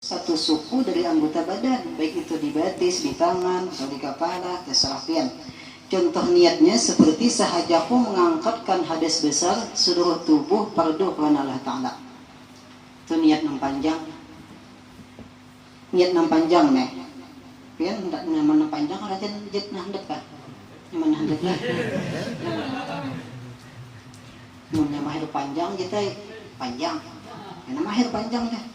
satu suku dari anggota badan, baik itu di batis, di tangan, atau di kepala, terserah pian. Contoh niatnya seperti sahajaku mengangkatkan hadas besar seluruh tubuh fardu karena Allah Ta'ala. Itu niat yang panjang. Niat yang panjang nih. Pian hendak nama panjang raja jet nah hendak kah? Mana hendak lah. Mun mahir panjang kita panjang. Karena mahir panjang dah.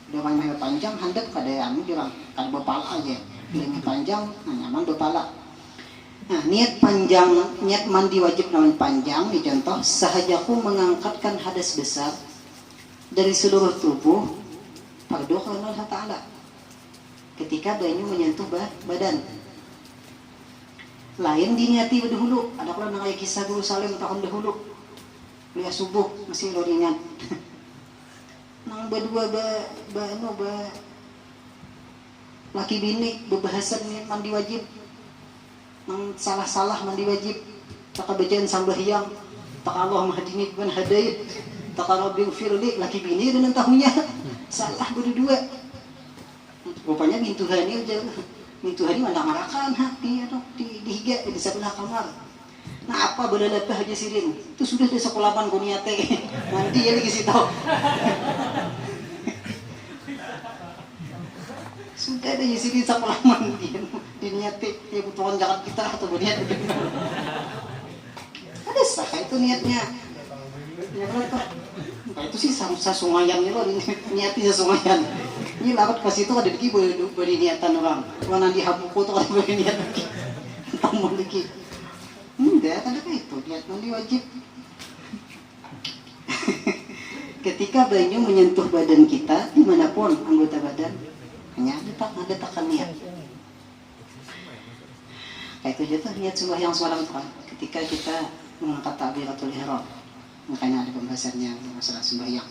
Udah mahir panjang hendak kada anu jurang, kada bepala aja. Bilangnya panjang, nyaman bepala. Nah, niat panjang, niat mandi wajib namun panjang, dicontoh sahajaku mengangkatkan hadas besar dari seluruh tubuh fardu karena Allah Ta'ala ketika banyu menyentuh badan. Lain diniati dahulu, ada pula kayak kisah Guru Salim tahun dahulu lihat subuh masih lo ingat nang berdua laki bini bebahasan mandi wajib nang salah-salah mandi wajib tak bacaan sambahyang tak Allah mahdini ban hadayat tak rabbil firli laki bini dengan tahunya salah berdua rupanya mintuhani aja mintuhani mana marakan hati atau di higa di sebelah kamar. Nah apa berapa aja sirin itu sudah di sekolahan kuniate nanti ya lagi situ sudah ada sini sekolahan di niate ya butuhan jangan kita atau berniat ada sah itu niatnya ya berapa nah, itu sih sasungayan itu niatnya sasungayan ini lapat kasih itu ada lagi berniatan orang warna di hamuku itu ada berniat lagi tambah lagi enggak ada itu niat mandi wajib ketika banyu menyentuh badan kita dimanapun anggota badan hanya ada tekan niat kayak itu aja tuh niat sembahyang semalam kan ketika kita mengangkat takbiratul ihram makanya ada pembahasannya masalah sembahyang.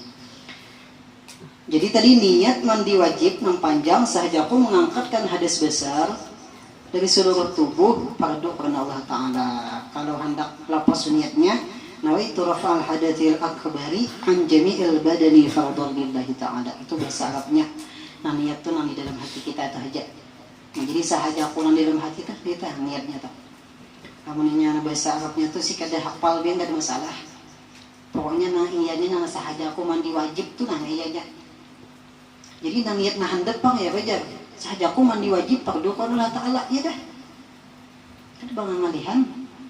Jadi tadi niat mandi wajib yang panjang sahajaku mengangkatkan hadas besar dari seluruh tubuh fardu karena Allah Ta'ala. Kalau hendak lapas niatnya nawaitu rafa'al hadathil akbari an jami'il badani fardhu lillahi ta'ala. Itu bahasa Arabnya. Nah niat itu di dalam hati kita itu aja. Nah, jadi sahajaku di dalam hati kita niatnya tuh. Kamunya bahasa Arabnya tuh sih kada hafal biar enggak ada masalah. Pokoknya nah iyanya nah sahajaku mandi wajib tuh nah iya aja. Jadi nah niat nah hendak bang ya bajar. Sahajaku mandi wajib fardu karena Allah Ta'ala ya dah. Kan bang ngalihan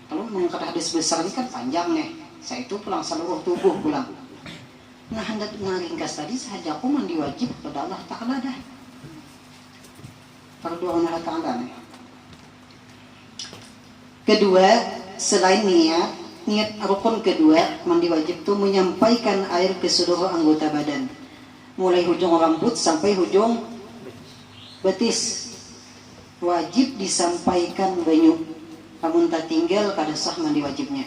kalau mengangkat hadis besar ini kan panjang nih. Saya itu pulang seluruh tubuh pulang. Nah hendak ngaringkas tadi sahajaku mandi wajib kepada Allah Ta'ala dah. Fardu karena Allah Ta'ala nih. Kedua, selain niat rukun kedua mandi wajib itu menyampaikan air ke seluruh anggota badan. Mulai hujung rambut sampai hujung betis wajib disampaikan banyu namun tak tinggal kada sah mandi wajibnya.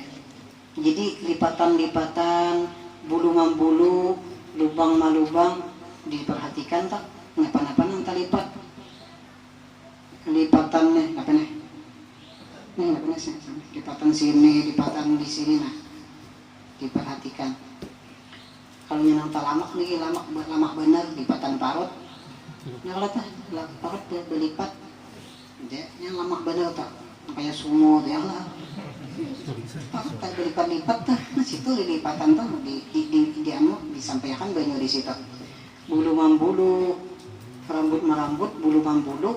Jadi lipatan-lipatan bulu membulu lubang malubang diperhatikan tak ngapa-ngapa nang lipat lipatannya apa nih lipatan sini lipatan di sini nah diperhatikan. Kalau yang lamak nih lamak benar lipatan parut nah kalau tah parut berlipat yang lamak benar tak kayak sumur ya lah parut tak berlipat-lipat tah nah situ lipatan tuh di anu disampaikan banyak di situ bulu membulu rambut merambut bulu membulu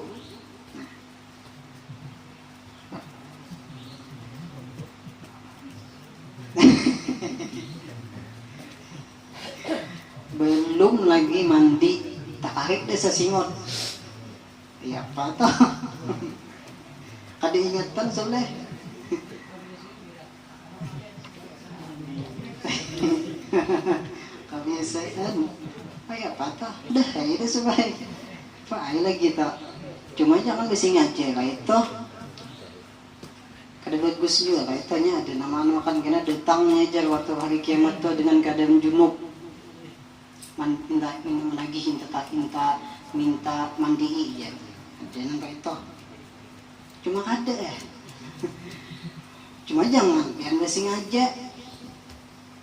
belum lagi mandi tarik deh sesingot ya apa toh kada ingatan soleh kebiasaan ay apa toh dah itu supaya pakai lagi tak cuma jangan besi ngaji kayak itu kada bagus juga kayak tanya ada nama makan kena datang ngajar waktu hari kiamat tuh dengan keadaan junub menagih minta mandi ya jangan kayak itu cuma ada cuma jangan biar nggak sengaja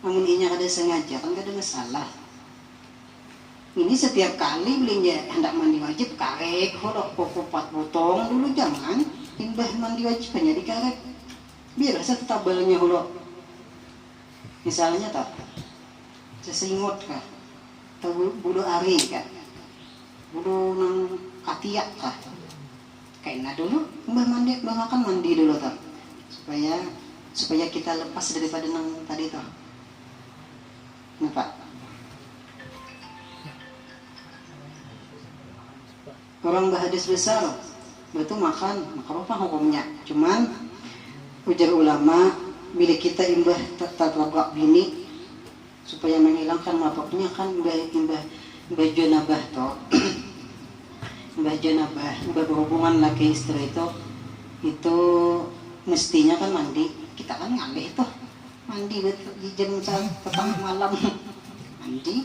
namun inya kada sengaja kan kada masalah Ini setiap kali belinya hendak mandi wajib karek, hodok kupat potong dulu, jangan imbah mandi wajib hanya dikarek. Biar rasa tabalnya hodok. Misalnya tak sesingot kah, atau bulu ari kah, bulu nang katiak kah. Kayaknya dulu imbah akan mandi dulu tak, supaya kita lepas daripada nang tadi tak. Nampak? Orang berhadis besar itu makan makruh hukumnya. Cuman ujar ulama bila kita imbah tatlabak bini supaya menghilangkan mabuknya kan imbah janabah toh. Imbah janabah, imbah berhubungan laki istri itu mestinya kan mandi. Kita kan ngalih toh. Mandi di jam petang malam. Mandi,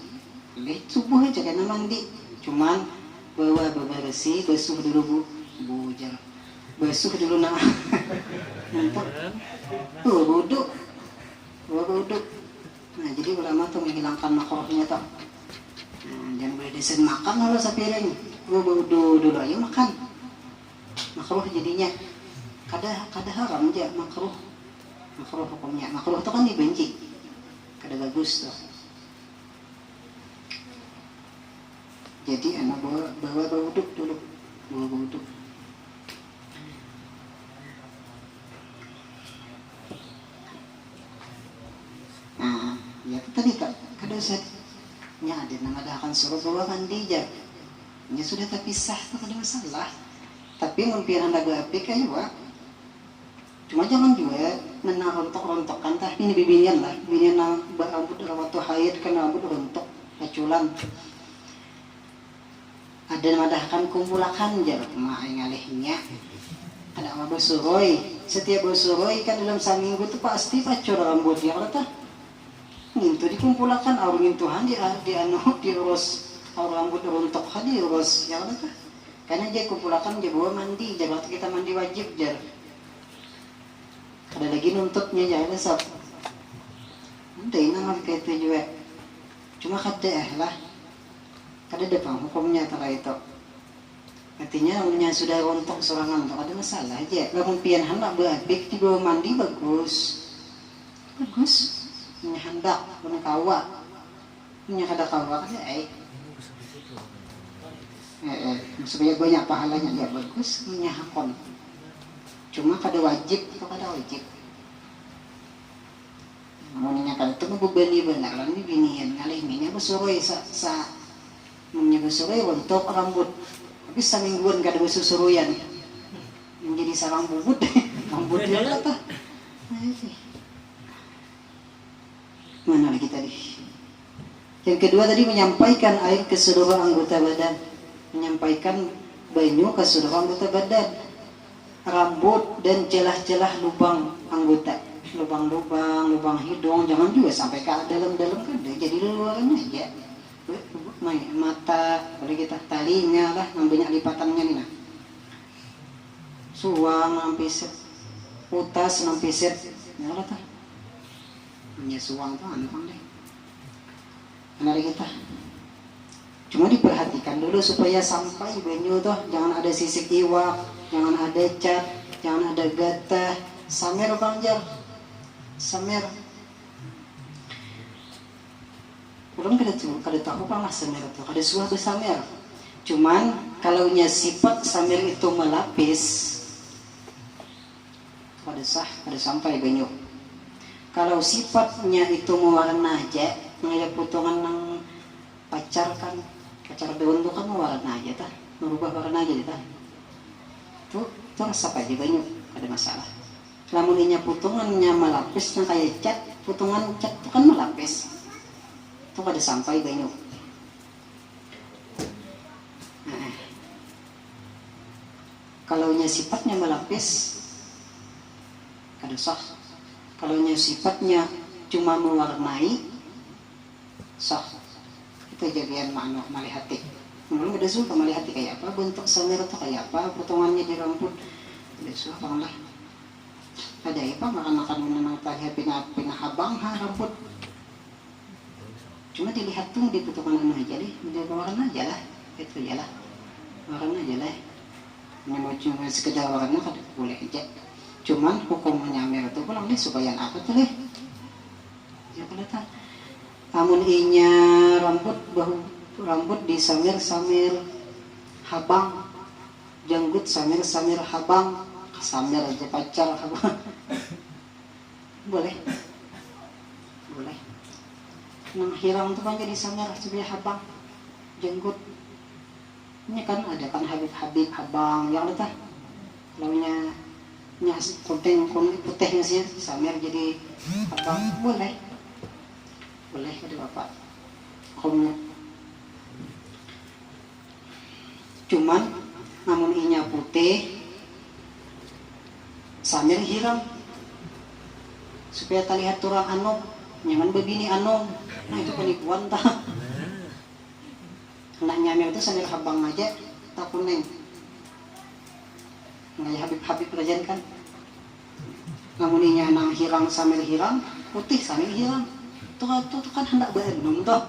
subuh aja karena mandi. Cuman bawa bersih, basuh dulu bujang, basuh dulu nak, buduk. Nah jadi ulama tuh menghilangkan makruhnya tuh. Jangan boleh desen makan kalau sepiring, buduk dulu ayo makan, makruh jadinya, kada haram aja makruh hukumnya, makruh itu kan dibenci, kada bagus tuh. Jadi anak bawa uduk dulu, bawa uduk. Nah, ya tadi kada usah nya ada nama dah akan suruh bawa mandi aja. Ya sudah terpisah tuh kada masalah. Tapi mungkin anda gapi kayak wah. Cuma jangan juga nana rontok-rontokan tah ini bibinian lah, bibinian nang rambut rawat haid kan rambut rontok, aculan. Ada madahkan kumpulakan jar mak ngalihnya ada ama besuroi, setiap besuroi kan dalam seminggu itu pasti pacur rambut dia kata ngintu dikumpulakan aur ngintuhan diurus aur rambut rontok diurus ya kata karena dia kumpulakan dia bawa mandi jar waktu kita mandi wajib jar ada lagi nuntutnya ya ada sab ada yang nama kayak itu juga cuma kada lah kada depan hukumnya tara itu. Artinya namanya sudah rontok sorangan tak ada masalah aja. Lamun pian hendak beabik di bawah mandi bagus. Punya hendak punya kawa. Punya kada kawa kan supaya banyak pahalanya ya bagus punya hakon. Cuma kada wajib atau kada wajib. Namunnya kada itu membebani benar lan binian ngalih minyak besuroi sa menyusurai untuk rambut tapi semingguan gak ada besusuruyan menjadi sarang bubut rambut dia apa mana lagi tadi yang kedua tadi menyampaikan air ke seluruh anggota badan menyampaikan banyu ke seluruh anggota badan rambut dan celah-celah lubang anggota lubang hidung jangan juga sampai ke dalam-dalam kan jadi luaran aja mata boleh kita talinya lah banyak lipatannya nih nah suang nampiset utas nampiset ya lah tuh punya suang tuh anu kan deh mana kita cuma diperhatikan dulu supaya sampai banyu tuh jangan ada sisik iwak jangan ada cat jangan ada gatah samer bang jar samer orang kada tahu apa samer itu, kada suah bersamer. Cuman kalau nya sifat samer itu melapis, kada sah, kada sampai banyu. Kalau sifatnya itu mewarna aja, ngaya potongan nang pacar daun itu kan mewarna aja tah, merubah warna aja tah. Tuh sapa aja banyu, kada masalah. Lamun nya potongannya melapis nang kayak cat, potongan cat itu kan melapis. Itu pada sampai banyu. Kalau nya sifatnya melapis, kada sah. Kalau nya sifatnya cuma mewarnai, sah. Itu jadian makna malihati. Belum ada suka malihati kayak apa, bentuk samer atau kayak apa, potongannya di rambut. Ada suka lah. Ada apa makan menenang tadi pinah habang rambut. Cuma dilihat tuh dibutuhkan aja deh, warna aja lah, itu aja lah, warna aja lah. Cuma sekedar warna kan boleh aja. Cuman hukum nyamir itu pulang deh supaya apa tuh deh? Ya kelihatan. Amun inya rambut disamir samir habang, janggut samir samir habang, samir aja pacar habang. Boleh. Nang hirang tuh kan jadi samir supaya habang, janggut. Ini kan ada kan Habib habang yang letah. Kalau nya kuning putihnya sih samir jadi habang boleh ada bapak. Cuman namun inya putih samir hiram supaya terlihat turang anom, nyaman begini anom. Nah itu penipuan tah. Nah nyamir itu sambil habang aja tak kuning. Nggak Habib rajan kan. Namun inya nang hirang sambil hirang, putih sambil hirang. Tuh kan hendak berenung toh.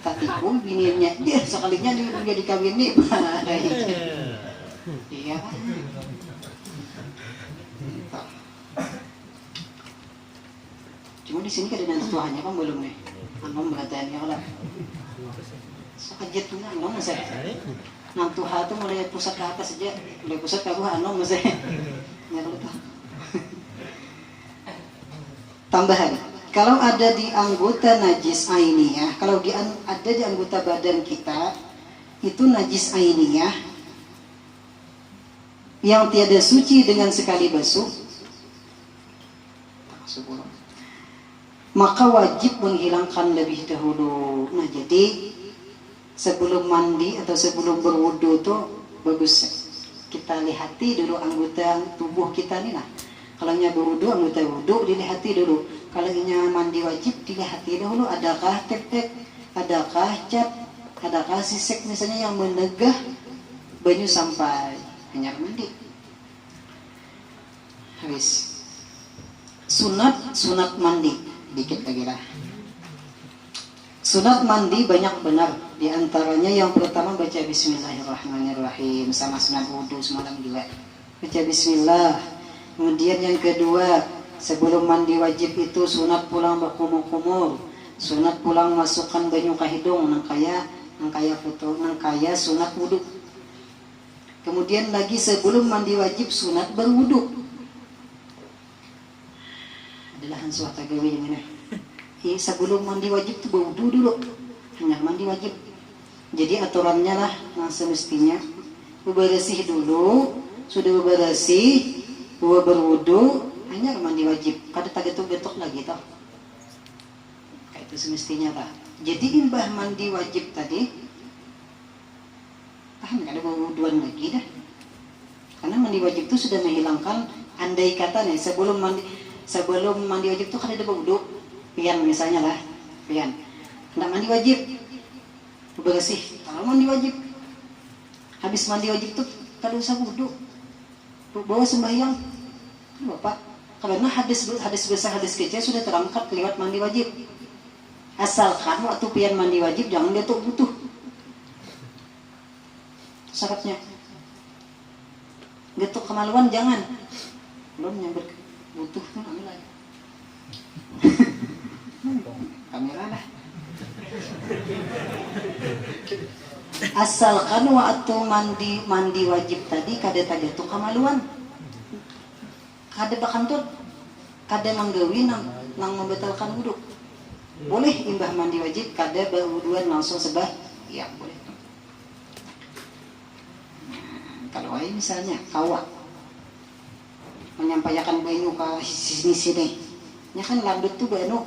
Tak tipu bininya dia sekalinya dia dikawin nih. Iya. Cuma di sini keadaan tuanya kan belum nih. Anom berataannya lah. Sekejap tuh anom saya. Nang tuha tuh mulai pusat ke atas saja, mulai pusat ke bawah anom saya. Nyala tuh. Tambahan, kalau ada di anggota najis ainiyah, kalau ada di anggota badan kita itu najis ainiyah yang tiada suci dengan sekali basuh, maka wajib menghilangkan lebih dahulu. Nah jadi sebelum mandi atau sebelum berwudu tuh bagus kita lihati dulu anggota tubuh kita nih lah. Kalau nya berwudu anggota wudu dilihati dulu. Kalau nya mandi wajib dilihati dahulu adakah tek-tek, adakah cat, adakah sisek misalnya yang menegah banyu sampai hanya mandi. Habis. Sunat mandi dikit lagi lah. Sunat mandi banyak benar. Di antaranya yang pertama baca Bismillahirrahmanirrahim sama sunat wudu semalam juga. Baca Bismillah. Kemudian yang kedua, sebelum mandi wajib itu sunat pulang berkumur-kumur. Sunat pulang masukkan banyu ke hidung nang kaya sunat wudu. Kemudian lagi sebelum mandi wajib sunat berwudu. Adalah hansuah tagawi yang ini. Sebelum mandi wajib itu berwudu dulu. Hanya mandi wajib. Jadi aturannya lah yang semestinya bebersih dulu, sudah bebersih, berwudu, hanya mandi wajib. Kada tagetuk-getuk lagi toh. Kayak itu semestinya tak. Jadi imbah mandi wajib tadi, tahan kada berwuduan lagi dah. Karena mandi wajib itu sudah menghilangkan andai kata nih sebelum mandi wajib itu kada ada berwudu. Pian misalnya lah, pian. Hendak mandi wajib, bersih. Kalau mandi wajib, habis mandi wajib tuh kada usah wudu. Bawa sembahyang, bapak. Karena hadis besar hadis kecil sudah terangkat lewat mandi wajib. Asalkan waktu pian mandi wajib jangan getuk butuh. Syaratnya. Getuk kemaluan jangan. Belum nyamber butuh tuh ambil lagi. Kamera lah. Asalkan waktu mandi wajib tadi kada tagetuk kamaluan. Kada bakantut, kada manggawi nang membatalkan wudu. Boleh imbah mandi wajib kada berwuduan langsung ya boleh. Kalau ay misalnya kawat menyampaikan banyu ke sini, nya kan landut tuh banu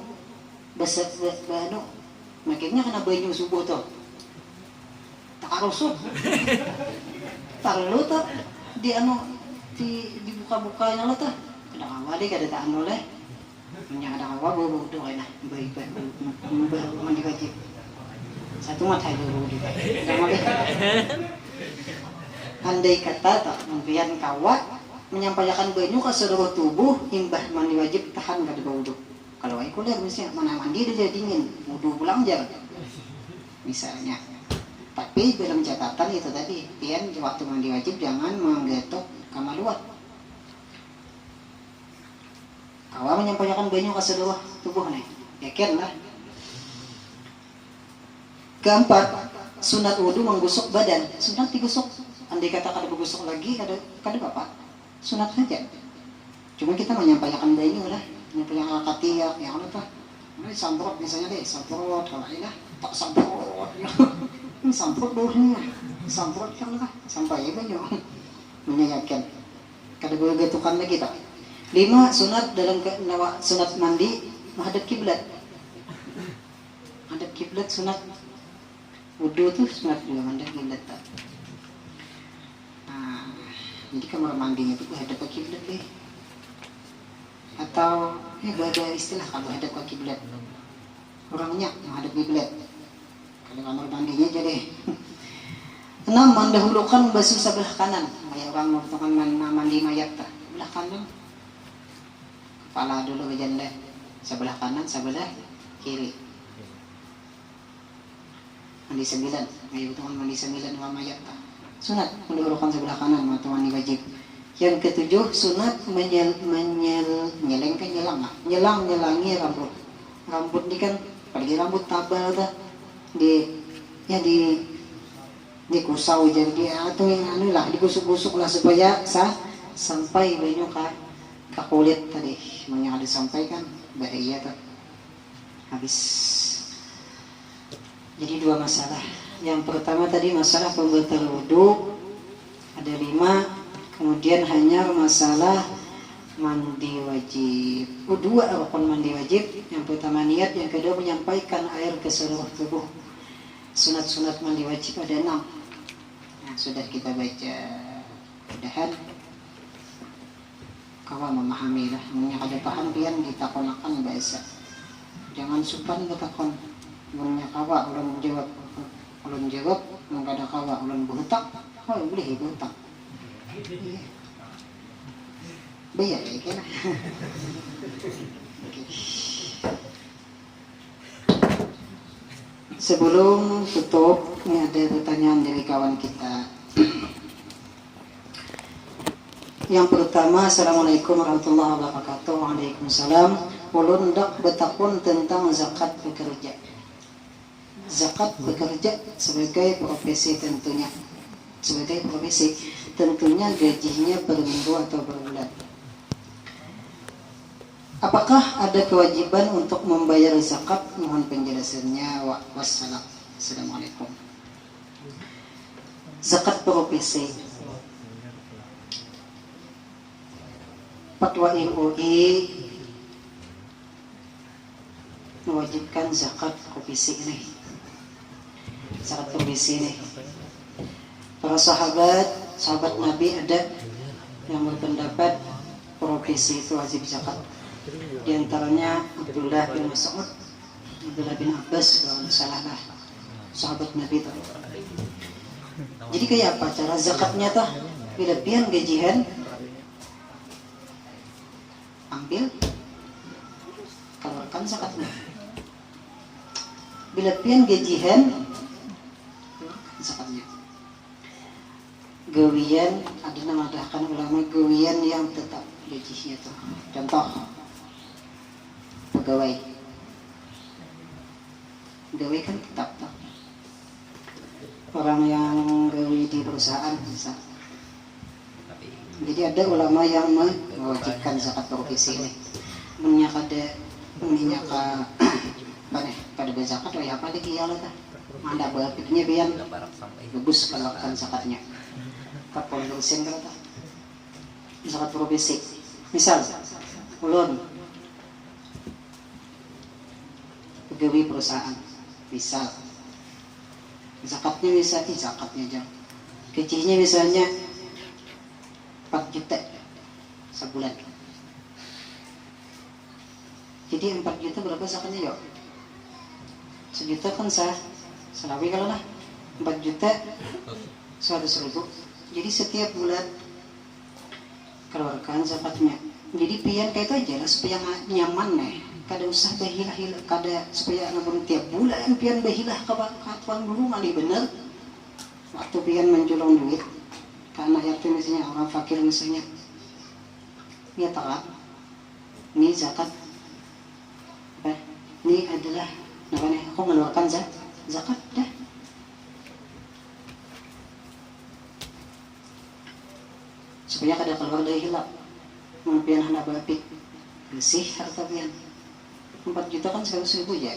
beset banu, makanya kena banyu subuh tuh. Tak arusut, taruh tuh dibuka-bukanya lo tuh. Kada awali kada tak oleh. Punya ada kawa bawa doa nah baik-baik mandi wajib. Satu mata dulu di baik. Andai kata tak mungkin kawa menyampaikan banyu ke seluruh tubuh imbah mandi wajib tahan kada wudu. Kalau reguler misalnya mana mandi dia dingin, wudu pulang aja misalnya. Tapi dalam catatan itu tadi, pian waktu mandi wajib jangan menggetok kamar luar. Awal menyampaikan banyak ke seluruh tubuh nih, yakin lah. Keempat, sunat wudu menggosok badan. Sunat digosok. Andai kata kada bergosok lagi, kada apa? Sunat saja. Cuma kita menyampaikan banyak lah. Menyampaikan al-qatiyah, yang apa? Ini samprot misalnya deh, samprot kalau ini lah, tak samprot. Ini samprot dohnya, samprot kan lah, sampai banyak. Menyayakan. Kada boleh getukan lagi tak. 5, sunat dalam sunat mandi menghadap kiblat. Menghadap kiblat sunat. Wudu tuh sunat juga menghadap kiblat tak. Nah, jadi kamar mandinya itu menghadap ke kiblat deh. Atau ada istilah kalau hadap ke kiblat. Orangnya menghadap kiblat. Kalau kamar mandinya jadi. 6, mendahulukan basuh sebelah kanan. Kayak orang mau mandi mayat tak. Sebelah kanan. Kepala dulu ke janda. Sebelah kanan, sebelah kiri. Mandi 9. Ayo teman mandi 9 sama mayat tak. Sunat mendahulukan sebelah kanan atau mandi wajib. Yang ke-7, sunat nyelangi rambut. Rambut ini kan apalagi rambut tabal dah dikusau jadi atau yang anu lah digusuk-gusuk lah supaya sampai banyak ke kulit tadi. Yang ada sampaikan bahaya tuh. Habis. Jadi 2 masalah. Yang pertama tadi masalah pembatal wudu ada 5. Kemudian hanya masalah mandi wajib. 2 rukun mandi wajib. Yang pertama niat, yang kedua menyampaikan air ke seluruh tubuh. Sunat-sunat mandi wajib ada 6. Nah, sudah kita baca. Mudahan kawan memahami lah. Yang ada paham pian ditakonakan bahasa. Jangan supan ketakon. Punya kawa ulun jawab. Ulun jawab, mengada kawa ulun buhutak. Oh, boleh buhutak. Bayar ya kan? Sebelum tutup, ini ada pertanyaan dari kawan kita. Yang pertama, Assalamualaikum warahmatullahi wabarakatuh. Waalaikumsalam. Ulun dak betakun tentang zakat bekerja. Zakat bekerja sebagai profesi tentunya. Sebagai profesi tentunya gajinya per minggu atau per bulan. Apakah ada kewajiban untuk membayar zakat? Mohon penjelasannya. Wassalam. Assalamualaikum. Zakat profesi. Fatwa MUI mewajibkan zakat profesi ini. Zakat profesi ini. Para sahabat Nabi ada yang berpendapat profesi itu wajib zakat. Di antaranya Abdullah bin Mas'ud, Abdullah bin Abbas, kalau salah lah, sahabat Nabi itu. Jadi kayak apa cara zakatnya tuh? Bila pian gajian, ambil, keluarkan zakatnya. Bila pian gajian, zakatnya. Gawian, ada nama dahkan ulama gawian yang tetap gajinya tuh. Contoh, pegawai kan tetap tuh. Orang yang gawi di perusahaan bisa. Jadi ada ulama yang mewajibkan zakat profesi ini. Menyakade pada berzakat oh ya apa lagi ya lah ta. Manda berpikirnya biar bagus kalau kan zakatnya. 40% kalau ta. Zakat profesi. Misal ulun pegawai perusahaan, misal zakatnya zakatnya jam gajinya misalnya 4 juta sebulan. Jadi 4 juta berapa zakatnya yuk? 1 juta kan selawi kalau lah 4 juta 100.000. Jadi setiap bulan keluarkan zakatnya. Jadi pian kayak itu aja lah supaya nyaman nih. kada usah bahilah kada supaya namun tiap bulan pian bahilah ka tuan guru mali bener waktu pian menjulung duit karena yatim misalnya orang fakir misalnya dia taat ini zakat ini adalah namanya aku mengeluarkan zakat dah supaya kada keluar dari hilap pian hendak bapik bersih harta pian 4 juta kan 100.000 ya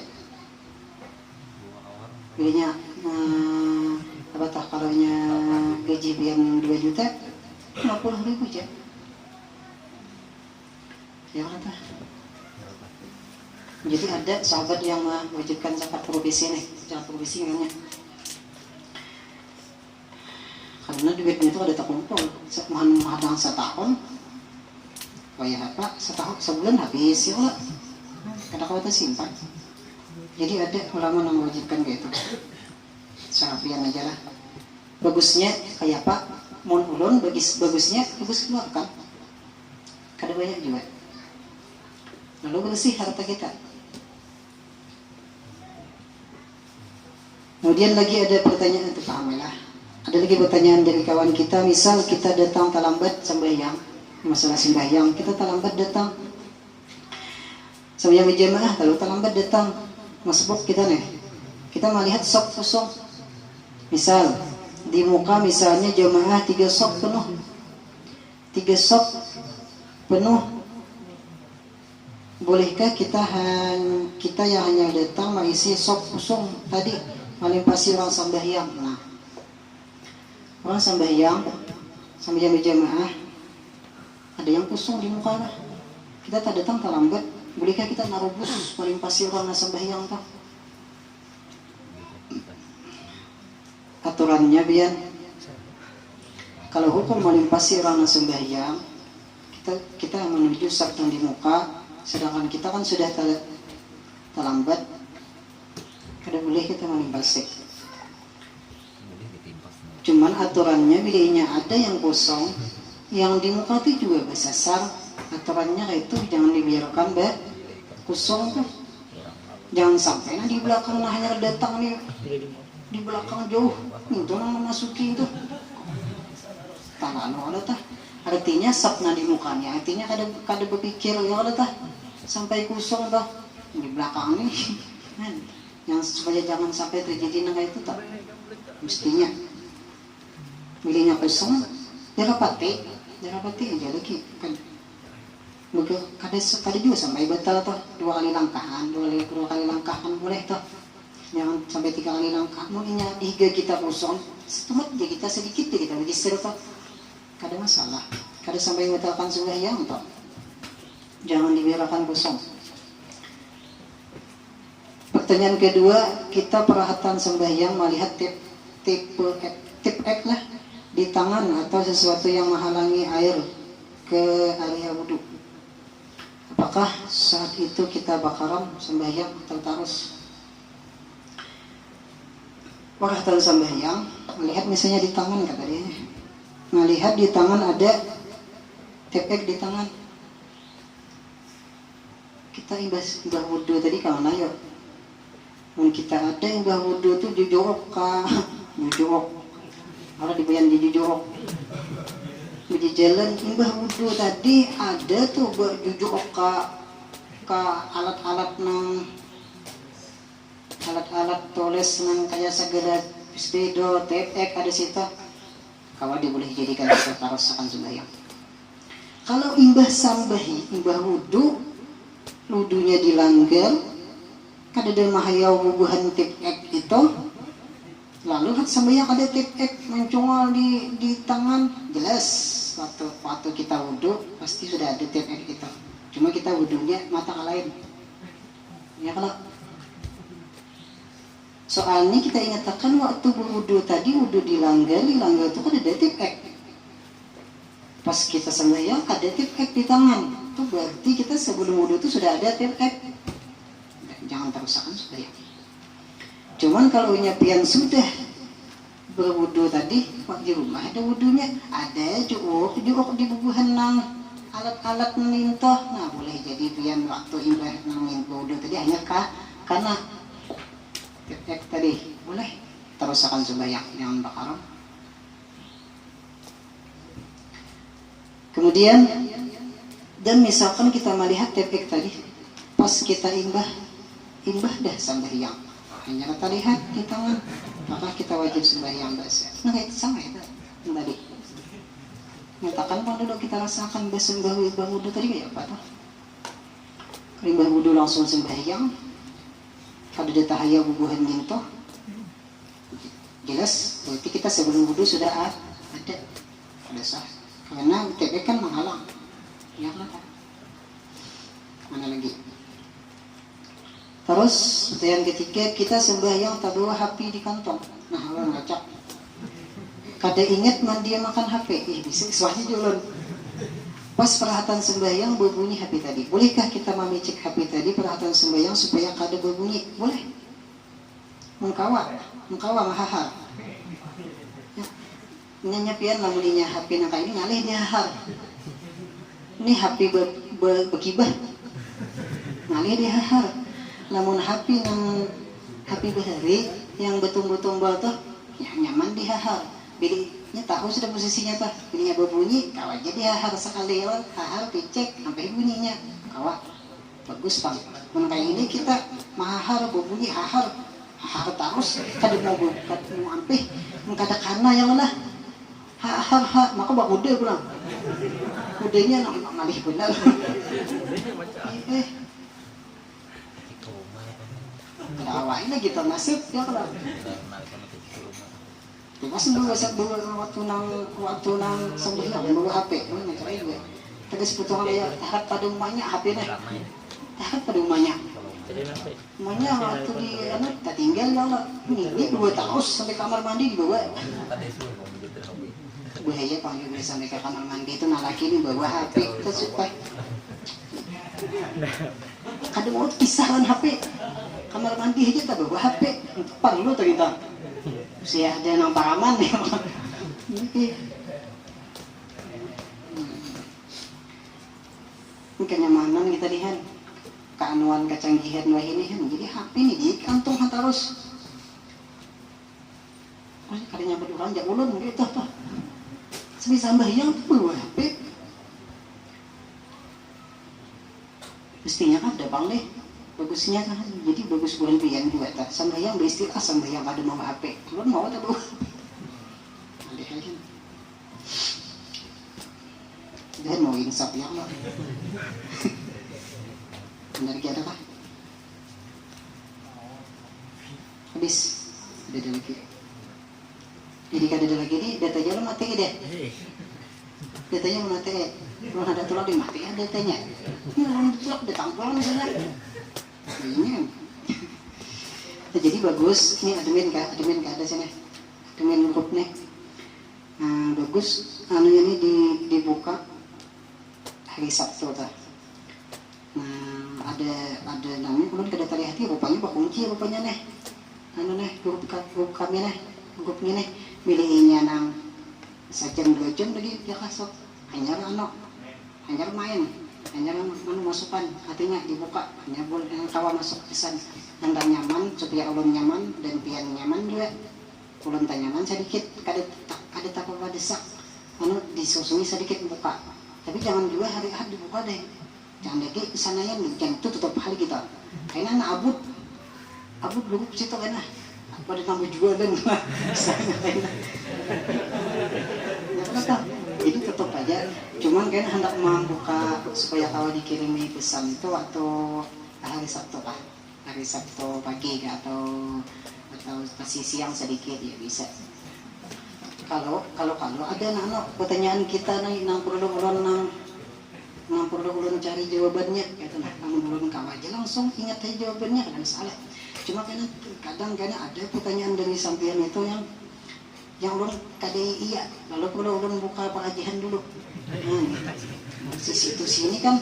bilanya apa tah kalau gaji pian 2 juta 50.000 ya ya kata jadi ada sahabat yang mewajibkan zakat provisi nih zakat provisi namanya karena duitnya itu ada tak kumpul menghadang setahun kayak apa sebulan habis ya lah kada kau simpan jadi ada ulama yang mewajibkan kayak itu sahabian aja lah bagusnya kayak apa mohon ulun bagusnya bagus keluarkan kada banyak juga lalu bersih harta kita. Kemudian lagi ada pertanyaan itu pahamilah. Ada lagi pertanyaan dari kawan kita, misal kita datang terlambat sembahyang, masalah sembahyang, kita terlambat datang sembahyang berjamaah, lalu terlambat datang masbuk kita nih, kita melihat sok kosong, misal di muka misalnya jamaah 3 sok penuh, 3 sok penuh, bolehkah kita yang hanya datang mengisi sok kosong tadi melimpasi orang sembahyang? Nah, orang sembahyang berjamaah ada yang kosong di muka lah. Kita tak datang terlambat, bolehkah kita narubus melimpasi orang sembahyang tak? Aturannya biar kalau hukum melimpasi orang sembahyang, kita menuju saf yang di muka, sedangkan kita kan sudah terlambat, kada boleh kita melimpasi. Cuman aturannya bilanya ada yang kosong, yang di muka itu juga bersasar. Aturannya itu jangan dibiarkan kosong tuh. Jangan sampai di belakang hanya datang nih di belakang jauh, itu nang memasuki itu. Tangan ada tah. Artinya sapna di mukanya, artinya kada berpikir ya ada tah. Sampai kosong tah di belakang nih. Yang supaya jangan sampai terjadi nang itu tak. Mestinya milihnya kosong, dirapati aja lagi kan. Mungkin kada juga sampai batal toh 2 kali langkahan, 2 kali langkahan boleh toh. Jangan sampai 3 kali langkah. Mungkinnya higa kita kosong, setempat aja kita sedikit aja kita register toh. Kada masalah. Kada sampai batalkan sembahyang toh. Jangan dibiarkan kosong. Pertanyaan kedua, kita perhatian sembahyang melihat tip X lah di tangan atau sesuatu yang menghalangi air ke area wudhu. Apakah saat itu kita bakaran sembahyang atau tarus? Perhatian sembahyang melihat misalnya di tangan kata dia, melihat di tangan ada tip X di tangan. Kita imbah wudhu tadi kalau nayo. Mun kita ada imbah wudhu tuh jujurok kalau dibayang di jujurok di jalan imbah wudhu tadi ada tuh jujurok ke alat-alat tulis nang kayak segala speedo tepek ada situ kalau diboleh jadikan taros akan sembahyang. Kalau imbah wudhunya dilanggar kada ada mahayau bubuhan tepek itu lalu sembahyang ada tip-tip mencungol di tangan, jelas waktu kita wudhu pasti sudah ada tip-tip itu. Cuma kita wudhunya mata lain. Ya kalau soalnya kita ingatkan waktu berwudhu tadi wudhu dilanggar itu kan ada tip-tip. Pas kita sembahyang ada tip-tip di tangan. Itu berarti kita sebelum wudhu itu sudah ada tip-tip. Jangan teruskan sembahyang. Cuman kalau pian sudah berwudu tadi, di rumah ada wudunya, ada juruk di bubuhan nang alat-alat menintoh, nah boleh jadi pian waktu imbah nangin bodoh tadi hanya karena efek tadi boleh terus akan sembahyang yang bakaram. Kemudian dan misalkan kita melihat efek tadi pas kita imbah dah sembahyang hanya kita lihat di tangan maka kita wajib sembahyang basah. Nah itu sama itu tadi nyatakan kalau dulu kita rasakan imbah wudu tadi kayak apa tuh? Imbah wudu langsung sembahyang kada ada tahaya bubuhan nyentuh jelas berarti kita sebelum wudu sudah ada sah karena UTB kan menghalang ya kan mana lagi terus yang ketiga kita sembahyang tak bawa HP di kantong. Nah orang ngacak kada ingat dia makan HP bisa suahnya jualan pas perhatian sembahyang berbunyi HP tadi bolehkah kita memicik HP tadi perhatian sembahyang supaya kada berbunyi boleh mengkawa mahahar ya. Nyanyapian lamuninya HP nangka ini ngalih dia hahar ini HP bekibah ngalih dia hahar lamun HP nang HP bahari yang betul-betul tuh ya nyaman di hahar bilinya tahu sudah posisinya tuh bilinya berbunyi kawan jadi hahar sekali hahar picek sampai bunyinya kawan bagus bang kayak ini kita mahahar berbunyi hahar terus kada mau ampih kada kana ya lah hahar maka bak udah pulang udahnya ngalih benar awalnya kita masuk ya kalau pas waktu nang sembahyang bawa HP mana cerai gue tegas potongan ya tahap pada rumahnya HP nya tahap pada rumahnya waktu di tak tinggal ya Allah ini 2 tahun sampai kamar mandi dibawa bahaya panggil sampai ke kamar mandi itu nalaki ini bawa HP itu supaya kadang mau pisahan HP kamar mandi aja tak bawa HP perlu ternyata si ada nang paraman ya ini kenyamanan kita lihat keanuan kecanggihan wah ini kan jadi HP ini di kantong terus kadang nyampe orang jak ulun gitu apa sebisa sembahyang tuh bawa HP mestinya kan ada bang deh bagusnya kan jadi bagus bulan pian juga tak sembahyang beristilah sembahyang ada mau HP ulun mau tak bawa ada aja dan mau insaf ya Allah benar ada kah? Habis ada lagi jadi kada ada lagi nih datanya lo mati deh datanya mau mati lo ada tulang di mati ya datanya ini orang tulang datang pulang misalnya ini jadi bagus ini admin ada sini admin grup nih nah bagus anunya ini dibuka hari Sabtu ta nah ada namanya kemudian kada terlihat rupanya kunci rupanya nih grup kami nih grupnya nih milihnya nang sejam 2 jam lagi dia kasok hanya main hanya masukan artinya dibuka hanya boleh kawan masuk pesan anda nyaman supaya ulun nyaman dan pian nyaman juga ulun tak nyaman sedikit kada tak apa desak disusui sedikit buka tapi jangan juga hari ahad dibuka deh jangan lagi kesananya jangan itu tutup hal kita kayaknya abut dulu situ kan pada tambah jualan lah ya kenapa ini tutup aja cuman kan hendak membuka supaya kalau dikirimi pesan itu waktu hari Sabtu pagi atau masih siang sedikit ya bisa kalau ada pertanyaan kita nang perlu ulun cari jawabannya kata namun ulun kawan aja langsung ingat aja jawabannya kan salah cuma kadang ada pertanyaan dari sampean itu yang ulun kada iya lalu perlu ulun buka pengajian dulu situ sini kan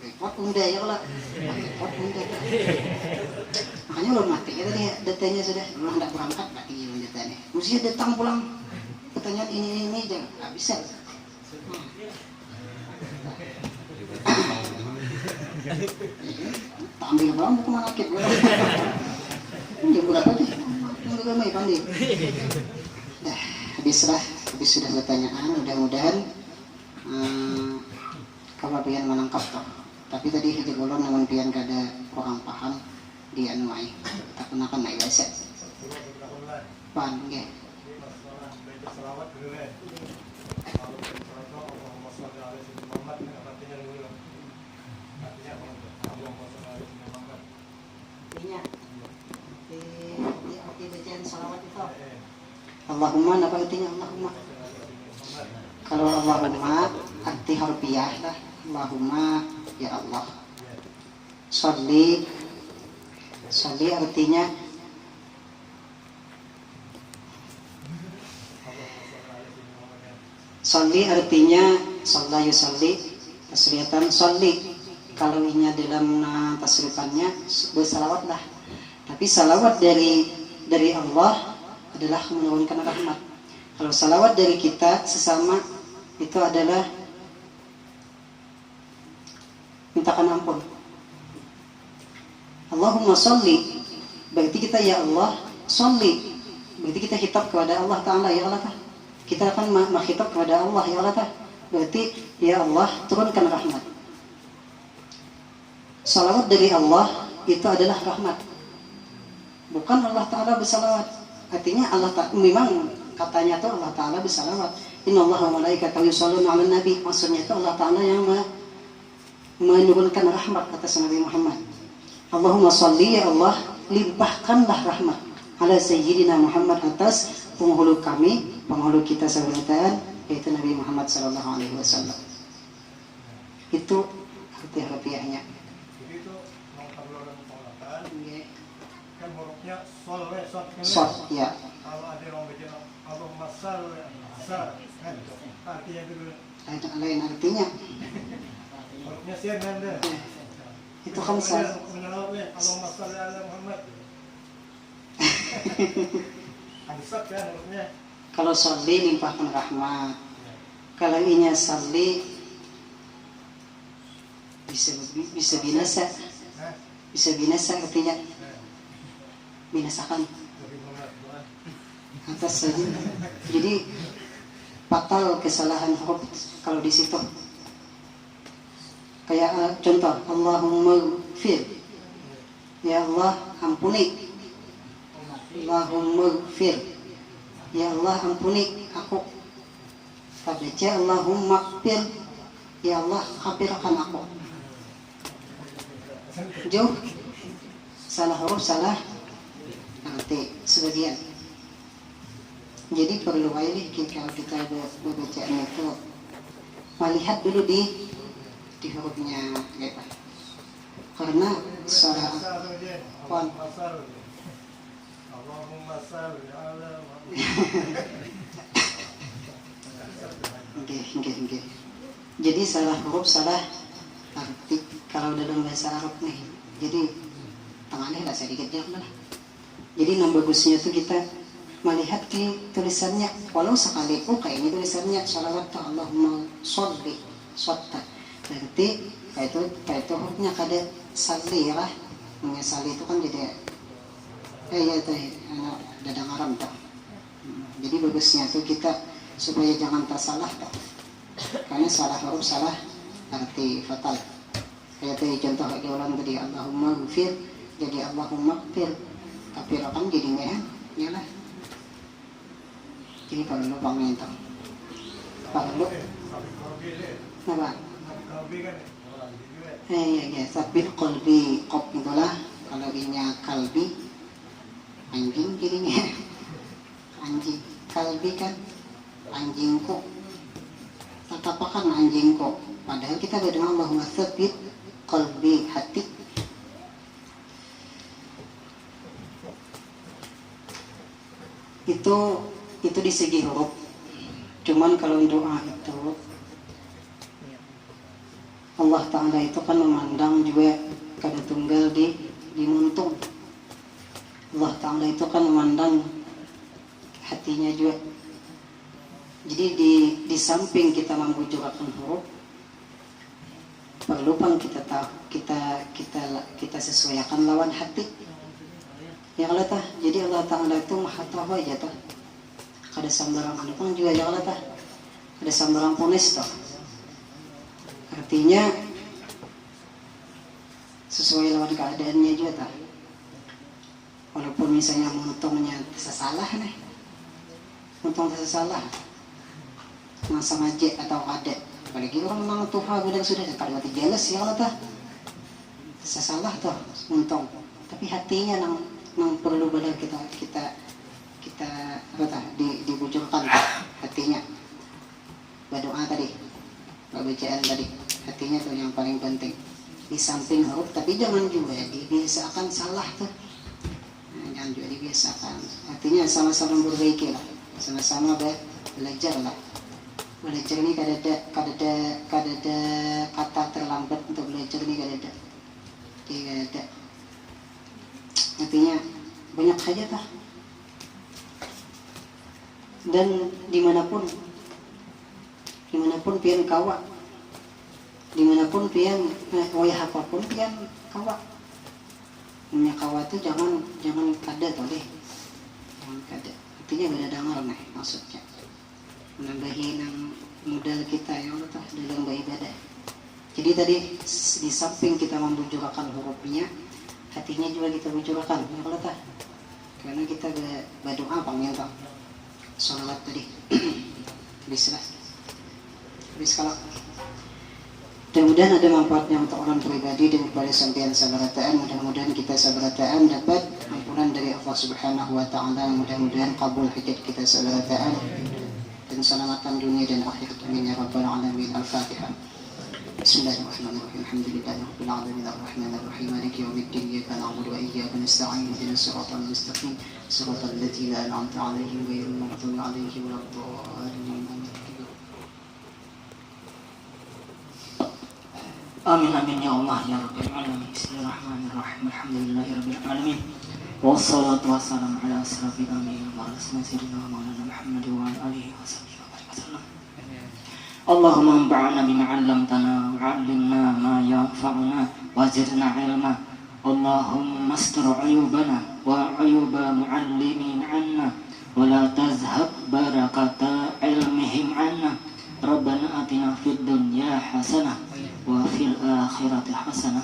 repot unda ya lah repot unda makanya ulun mati ya tadi datanya sudah ulun hendak berangkat berarti datanya mesti datang pulang pertanyaan ini jangan nggak bisa. Tak ambil orang buku manakib gue. Ini berapa nih? Tunggu gue mai pandai. Dah habis sudah pertanyaan. Mudah-mudahan kalau pian menangkap toh. Tapi tadi hiji ulun namun pian kada kurang paham di anuai. Tak kenakan naik bahasa. Pan nggih. Allahumma apa artinya Allahumma? Kalau Allahumma arti harfiah lah. Allahumma ya Allah. Sholli artinya shalla yusalli tasrifan sholli. Kalau inya dalam tasrifannya bersalawat lah. Tapi salawat dari Allah adalah menurunkan rahmat. Kalau salawat dari kita sesama itu adalah mintakan ampun. Allahumma sholli berarti kita ya Allah sholli berarti kita hitap kepada Allah Ta'ala ya Allah. Kita akan menghitap kepada Allah ya Allah. Berarti ya Allah turunkan rahmat. Salawat dari Allah itu adalah rahmat. Bukan Allah Ta'ala bersalawat. Artinya Allah memang katanya itu Allah Ta'ala bersalawat. Innallaha wa malaikatahu yusholluna 'alan nabi. Maksudnya itu Allah Ta'ala yang menurunkan rahmat atas Nabi Muhammad. Allahumma sholli ya Allah limpahkanlah rahmat ala sayyidina Muhammad atas penghulu kami, penghulu kita sekalian yaitu Nabi Muhammad sallallahu alaihi wasallam. Itu arti harfiahnya. Jadi itu mau perlu pengelatan. Kan hurufnya Sod ya. Kalau ada orang baca Allahumma sholli kan artinya dulu. Lain artinya. Hurufnya sian kan deh. Itu khamsah. Allahumma sholli ala Muhammad. Khamsah kan hurufnya. Kalau sholli limpahkan rahmat. Kalau inya sholli bisa binasa. Bisa binasa artinya binasakan atas saja. Jadi fatal kesalahan huruf kalau di situ. Kayak contoh Allahumma gfir. Ya Allah ampuni. Allahumma gfir. Ya Allah ampuni aku. Baca Allahumma gfir. Ya Allah kafirkan aku. Jauh. Salah huruf salah arti sebagian. Jadi perlu wajib kalau kita bacaan itu melihat dulu di hurufnya gitu. Karena salah kon Allahumma sholli ala Nggih. Jadi salah huruf salah arti kalau dalam bahasa Arab nih. Jadi tangannya lah sedikit jauh lah. Jadi yang bagusnya tuh kita melihat di tulisannya, walau sekali kayaknya tulisannya sholawat Allahumma sholli shotta. Berarti kayak itu hurufnya kada salli lah. Salli itu kan jadi dadang Arab tuh. Jadi bagusnya tuh kita supaya jangan tersalah tuh. Karena salah huruf salah arti fatal. Kayak tadi contoh lagi ulang tadi Allahumma gfir jadi Allahumma gfir. Tapi kan jadi mehan, ya lah. Jadi perlu pangintang. Perlu. Apa? Ya, sabit qalbi qop itulah kalau inya kalbi anjing jadinya. Anjing kalbi kan anjingku. Tatapakan anjingku. Padahal kita berdoa Allahumma sabit qalbi hati. Itu di segi huruf. Cuman kalau doa itu Allah Ta'ala itu kan memandang juga kada tunggal di muntung. Allah Ta'ala itu kan memandang hatinya juga. Jadi di samping kita membujurakan huruf, perlu pun kita tahu kita sesuaikan lawan hati. Ya Allah tah. Jadi Allah Taala itu maha tahu aja tah. Kada sambarang anu pun juga ya Allah tah. Ada sambarang ponis tah. Artinya sesuai lawan keadaannya juga tah. Walaupun misalnya untungnya salah nih, untung salah, masa ngaji atau ada, apalagi orang menang Tuhan bilang sudah kalau mati jelas ya Allah tah, salah tuh untung, tapi hatinya nang perlu benar kita apa tah dibujurkan hatinya, berdoa tadi, bacaan tadi, hatinya tuh yang paling penting. Di samping huruf, tapi jangan juga dibiasakan salah tuh. Jangan juga dibiasakan. Artinya sama-sama memperbaiki lah, sama-sama belajar lah. Belajar ini kada ada kata terlambat untuk belajar ini kada ada. Artinya banyak saja tah. Dan dimanapun pian kawa, dimanapun pian wayah apapun pian kawa. Punya kawa itu jangan kada tuh deh, jangan kada. Artinya beda dengar nih maksudnya. Menambahi modal kita ya Allah tah dalam beribadah. Jadi tadi di samping kita membujurkan hurufnya, hatinya juga kita bujurkan ya Allah tah. Karena kita berdoa panggil tah. Salawat tadi. Bismillah. Kalau mudah-mudahan ada manfaatnya untuk orang pribadi dan kepada sampean sabarataan. Mudah-mudahan kita sabarataan dapat ampunan dari Allah Subhanahu wa taala. Mudah-mudahan kabul hajat kita sabarataan dan selamatan dunia dan akhirat. Amin ya rabbal alamin. Al-Fatihah. Bismillahirrahmanirrahim. Alhamdulillahirabbil alamin arrahmanir rahim maliki yaumiddin iyyaka na'budu wa iyyaka nasta'in ihdinas siratal mustaqim siratal ladzina an'amta 'alaihim ghairil maghdubi 'alaihim waladdallin. Amin amin ya Allah ya Rabbil alamin. Bismillahirrahmanirrahim. Alhamdulillahirabbil alamin. Wassalatu wassalamu ala asyrafil anbiya'i wa sayyidina Maulana Muhammad wa alihi wasallam. Allahumma anfa'na bima 'allamtana wa 'allimna ma yanfa'una wa zidna 'ilma. Allahumma astur 'uyubana wa 'uyuba mu'allimin 'anna wa la tazhab barakata 'ilmihim 'anna. Rabbana atina fid dunya hasanah wa fil akhirati hasanah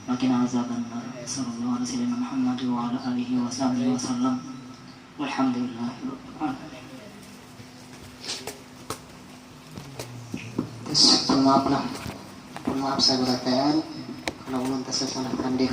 wa qina azabannar. Sallallahu alaihi wasallam Muhammad wa ala alihi wasallam. Walhamdulillahirabbil alamin. Maaf saya berataan kalau ulun tersalah kandil.